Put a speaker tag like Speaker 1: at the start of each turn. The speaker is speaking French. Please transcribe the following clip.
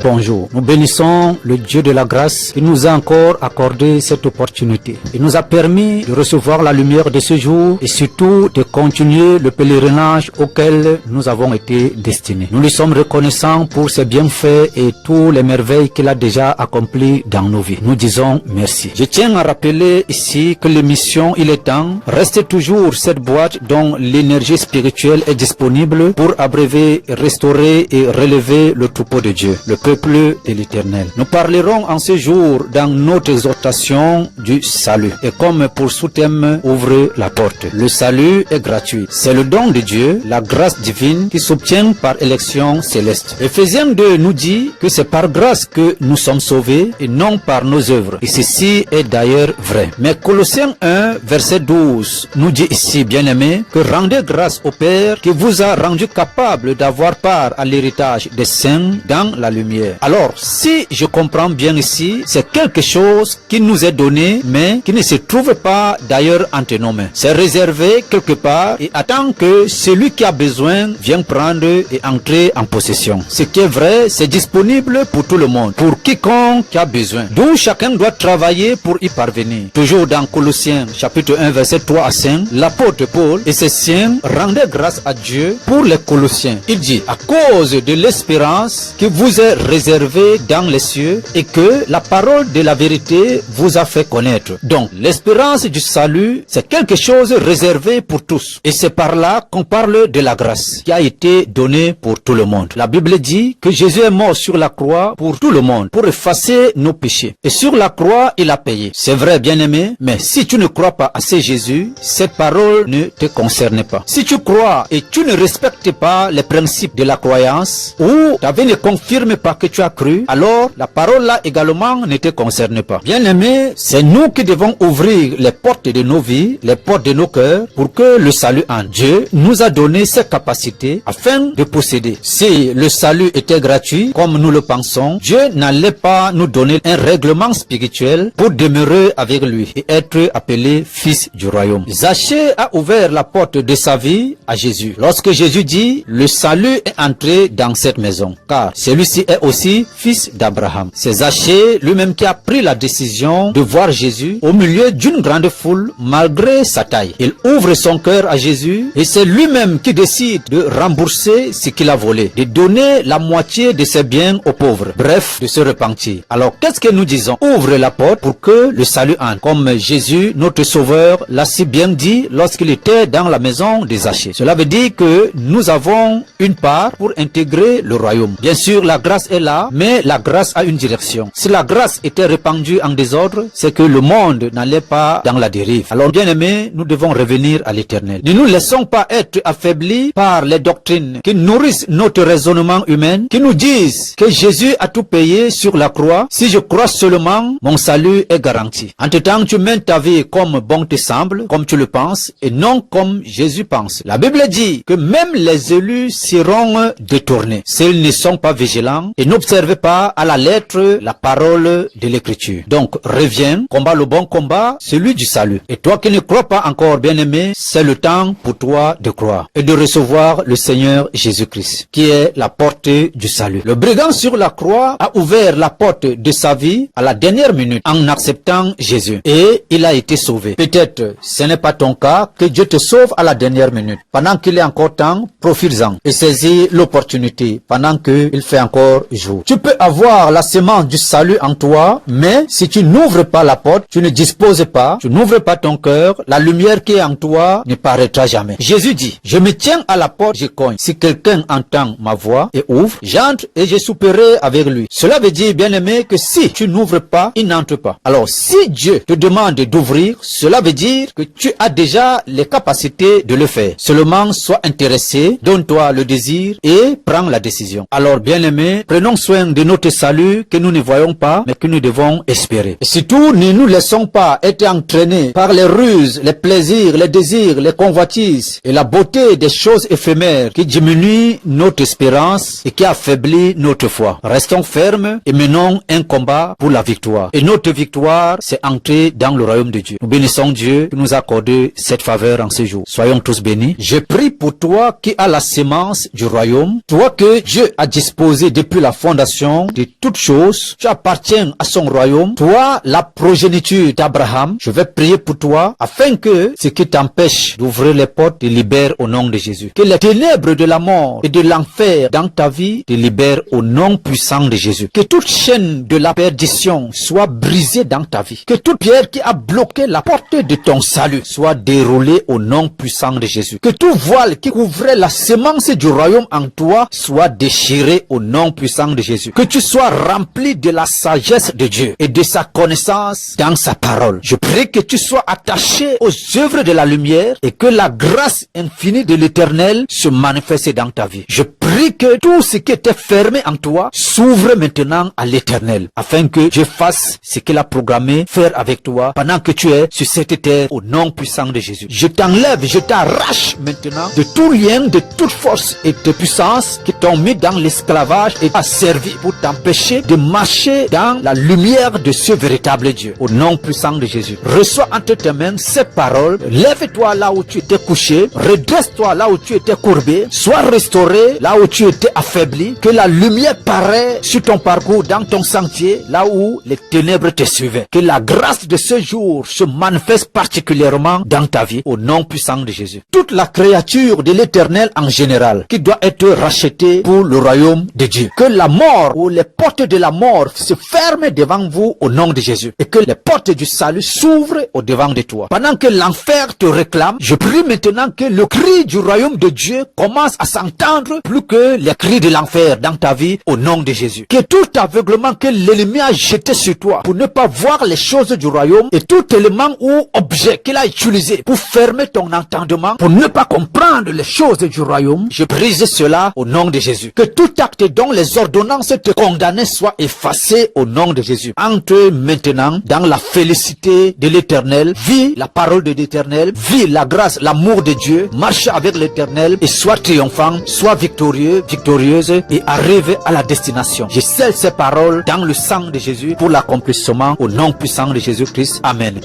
Speaker 1: bonjour. Nous bénissons le Dieu de la grâce qui nous a encore accordé cette opportunité. Il nous a permis de recevoir la lumière de ce jour et surtout de continuer le pèlerinage auquel nous avons été destinés. Nous lui sommes reconnaissants pour ses bienfaits et tous les merveilles qu'il a déjà accomplies dans nos vies. Nous disons merci. Je tiens à rappeler ici que l'émission Il est temps reste toujours cette boîte dont l'énergie spirituelle est disponible pour abréver, restaurer et relever le troupeau de Dieu, le peuple de l'Éternel. Nous parlerons en ce jour dans notre exhortation du salut. Et comme pour sous-thème, ouvre la porte. Le salut est gratuit. C'est le don de Dieu, la grâce divine qui s'obtient par élection céleste. Éphésiens 2 nous dit que c'est par grâce que nous sommes sauvés et non par nos œuvres. Et ceci est d'ailleurs vrai. Mais Colossiens 1, verset 12 nous dit ici, bien-aimés, que rendez grâce au Père qui vous a rendu capable d'avoir part à l'héritage des saints dans la lumière. Alors, si je comprends bien ici, c'est quelque chose qui nous est donné, mais qui ne se trouve pas d'ailleurs entre nos mains. C'est réservé quelque part et attend que celui qui a besoin vienne prendre et entrer en possession. Ce qui est vrai, c'est disponible pour tout le monde, pour quiconque qui a besoin. D'où chacun doit travailler pour y parvenir. Toujours dans Colossiens chapitre 1 verset 3 à 5, l'apôtre Paul et ses siens rendaient grâce à Dieu pour les Colossiens. Il dit, à cause de l'espérance qui vous est réservée dans les cieux et que la parole de la vérité vous a fait connaître. Donc, l'espérance du salut, c'est quelque chose réservé pour tous. Et c'est par là qu'on parle de la grâce qui a été donnée pour tout le monde. La Bible dit que Jésus est mort sur la croix pour tout le monde, pour effacer nos péchés. Et sur la croix, il a payé. C'est vrai, bien-aimé, mais si tu ne crois pas à ce Jésus, cette parole ne te concerne pas. Si tu crois et tu ne respectes pas les principes de la croyance, ou ta vie ne confirme pas que tu as cru, alors la parole là également ne te concerne pas. Bien-aimé, c'est nous qui devons ouvrir les portes de nos vies, les portes de nos cœurs, pour que le salut en Dieu nous a donné ces capacités afin de posséder. Si le salut était gratuit, comme nous le pensons, Dieu n'allait pas nous donner un règlement spirituel pour demeurer avec lui et être appelé fils du royaume. Zachée a ouvert la porte de sa vie à Jésus. Lorsque Jésus dit, le salut est entré dans cette maison, car celui-ci est aussi fils d'Abraham. C'est Zachée lui-même qui a pris la décision de voir Jésus au milieu d'une grande foule malgré sa taille. Il ouvre son cœur à Jésus et c'est lui-même qui décide de rembourser ce qu'il a volé, de donner la moitié de ses biens aux pauvres, bref, de se repentir. Alors, qu'est-ce que nous disons? Ouvre la porte pour que le salut entre, comme Jésus, notre sauveur, l'a si bien dit lorsqu'il était dans la maison de Zachée. Cela veut dire que nous avons une part pour intégrer le royaume. Bien sûr, la grâce est là, mais la grâce a une direction. Si la grâce était répandue en désordre, c'est que le monde n'allait pas dans la dérive. Alors, bien aimés, nous devons revenir à l'Éternel. Ne nous laissons pas être affaiblis par les doctrines qui nourrissent notre raisonnement humain, qui nous disent que Jésus a tout payé sur la croix. Si je crois seulement, mon salut est garanti. Entre-temps, tu mènes ta vie comme bon te semble, comme tu le penses, et non comme Jésus pense. La Bible dit que même les élus seront détournés s'ils ne sont pas vigilants et n'observent pas à la lettre la parole de l'Écriture. Donc, reviens, combat le bon combat, celui du salut. Et toi qui ne crois pas encore, bien-aimé, c'est le temps pour toi de croire et de recevoir le Seigneur Jésus-Christ, qui est la porte du salut. Le brigand sur la croix a ouvert la porte de sa vie à la dernière minute en acceptant Jésus. Et il a été sauvé. Peut-être ce n'est pas ton cas, que Dieu te sauve à la dernière minute. Pendant qu'il est encore temps, profites-en et saisis l'opportunité pendant qu'il fait encore jour. Tu peux avoir la semence du salut en toi, mais si tu n'ouvres pas la porte, tu ne disposes pas, tu n'ouvres pas ton cœur, la lumière qui est en toi ne paraîtra jamais. Jésus dit, je me tiens à la porte, je cogne. Si quelqu'un entend ma voix et ouvre, j'entre et je souperai avec lui. Cela veut dire, bien-aimé, que si tu n'ouvres pas, il n'entre pas. Alors, si Dieu te demande d'ouvrir, cela veut dire que tu as déjà les capacités de le faire. Seulement, sois intéressé, donne-toi le désir et prends la décision. Alors, bien-aimé, prenons soin de notre salut que nous ne voyons pas, mais que nous devons espérer. Et surtout, ne nous laissons pas être entraînés par les ruses, les plaisirs, les désirs, les convoitises et la beauté des choses éphémères qui diminuent notre espérance et qui affaiblit notre foi. Restons fermes et menons un combat pour la victoire. Et notre victoire, c'est entrer dans le royaume de Dieu. Nous bénissons Dieu qui nous a accordé cette faveur en ce jour. Soyons tous bénis. Je prie pour toi qui as la sémence du royaume, toi que Dieu a disposé depuis la la fondation de toutes choses. Tu appartiens à son royaume. Toi, la progéniture d'Abraham, je vais prier pour toi afin que ce qui t'empêche d'ouvrir les portes te libère au nom de Jésus. Que les ténèbres de la mort et de l'enfer dans ta vie te libèrent au nom puissant de Jésus. Que toute chaîne de la perdition soit brisée dans ta vie. Que toute pierre qui a bloqué la porte de ton salut soit déroulée au nom puissant de Jésus. Que tout voile qui couvrait la semence du royaume en toi soit déchiré au nom puissant de Jésus. Que tu sois rempli de la sagesse de Dieu et de sa connaissance dans sa parole. Je prie que tu sois attaché aux œuvres de la lumière et que la grâce infinie de l'Éternel se manifeste dans ta vie. Je prie que tout ce qui était fermé en toi s'ouvre maintenant à l'Éternel afin que Dieu fasse ce qu'il a programmé faire avec toi pendant que tu es sur cette terre au nom puissant de Jésus. Je t'enlève, je t'arrache maintenant de tout lien, de toute force et de puissance qui t'ont mis dans l'esclavage et a servi pour t'empêcher de marcher dans la lumière de ce véritable Dieu. Au nom puissant de Jésus. Reçois entre tes mains ces paroles. Lève-toi là où tu étais couché. Redresse-toi là où tu étais courbé. Sois restauré là où tu étais affaibli. Que la lumière paraît sur ton parcours, dans ton sentier, là où les ténèbres te suivaient. Que la grâce de ce jour se manifeste particulièrement dans ta vie. Au nom puissant de Jésus. Toute la créature de l'Éternel en général qui doit être rachetée pour le royaume de Dieu. Que la mort ou les portes de la mort se ferment devant vous au nom de Jésus. Et que les portes du salut s'ouvrent au devant de toi. Pendant que l'enfer te réclame, je prie maintenant que le cri du royaume de Dieu commence à s'entendre plus que les cris de l'enfer dans ta vie au nom de Jésus. Que tout aveuglement que l'ennemi a jeté sur toi pour ne pas voir les choses du royaume et tout élément ou objet qu'il a utilisé pour fermer ton entendement, pour ne pas comprendre les choses du royaume, je brise cela au nom de Jésus. Que tout acte dont les ordonnances te condamnaient soit effacé au nom de Jésus. Entre maintenant dans la félicité de l'Éternel, vis la parole de l'Éternel, vis la grâce, l'amour de Dieu, marche avec l'Éternel et sois triomphant, sois victorieux, victorieuse et arrive à la destination. Je scelle ces paroles dans le sang de Jésus pour l'accomplissement au nom puissant de Jésus-Christ. Amen.